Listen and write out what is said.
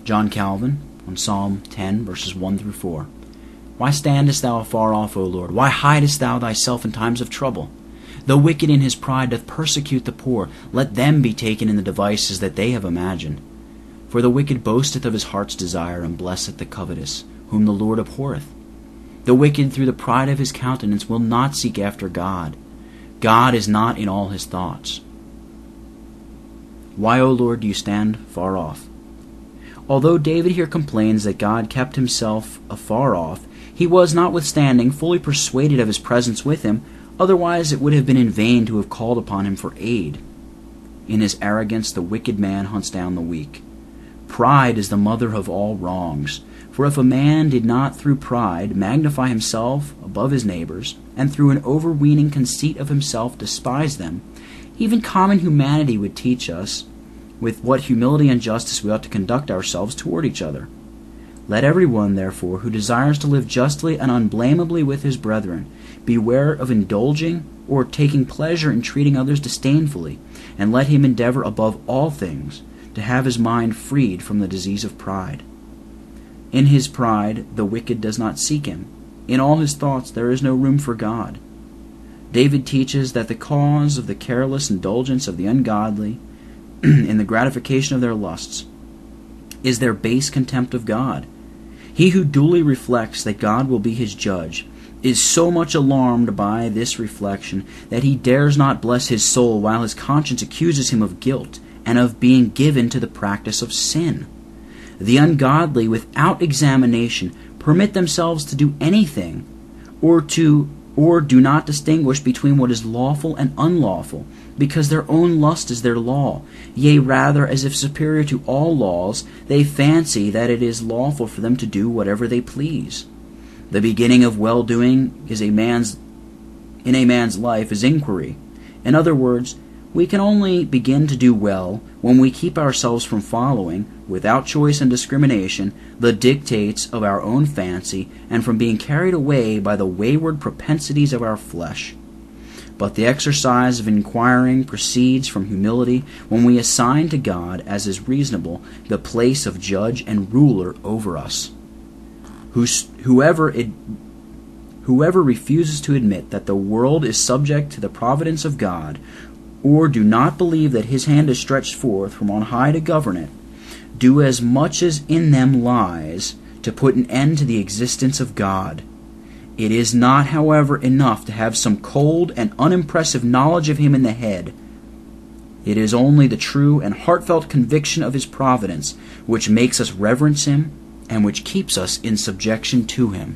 John Calvin, on Psalm 10, verses 1 through 4. Why standest thou afar off, O Lord? Why hidest thou thyself in times of trouble? The wicked in his pride doth persecute the poor. Let them be taken in the devices that they have imagined. For the wicked boasteth of his heart's desire, and blesseth the covetous, whom the Lord abhorreth. The wicked through the pride of his countenance will not seek after God. God is not in all his thoughts. Why, O Lord, do you stand far off? Although David here complains that God kept himself afar off, he was, notwithstanding, fully persuaded of his presence with him, otherwise it would have been in vain to have called upon him for aid. In his arrogance the wicked man hunts down the weak. Pride is the mother of all wrongs, for if a man did not through pride magnify himself above his neighbors, and through an overweening conceit of himself despise them, even common humanity would teach us with what humility and justice we ought to conduct ourselves toward each other. Let everyone, therefore, who desires to live justly and unblameably with his brethren, beware of indulging or taking pleasure in treating others disdainfully, and let him endeavor above all things to have his mind freed from the disease of pride. In his pride the wicked does not seek him. In all his thoughts there is no room for God. David teaches that the cause of the careless indulgence of the ungodly in the gratification of their lusts is their base contempt of God. He who duly reflects that God will be his judge is so much alarmed by this reflection that he dares not bless his soul while his conscience accuses him of guilt and of being given to the practice of sin. The ungodly, without examination, permit themselves to do anything, or do not distinguish between what is lawful and unlawful, because their own lust is their law. Yea, rather, as if superior to all laws, they fancy that it is lawful for them to do whatever they please. The beginning of well-doing in a man's life is inquiry. In other words, we can only begin to do well when we keep ourselves from following, without choice and discrimination, the dictates of our own fancy, and from being carried away by the wayward propensities of our flesh. But the exercise of inquiring proceeds from humility when we assign to God, as is reasonable, the place of judge and ruler over us. Whoever refuses to admit that the world is subject to the providence of God, or do not believe that his hand is stretched forth from on high to govern it, do as much as in them lies to put an end to the existence of God. It is not, however, enough to have some cold and unimpressive knowledge of him in the head. It is only the true and heartfelt conviction of his providence which makes us reverence him and which keeps us in subjection to him.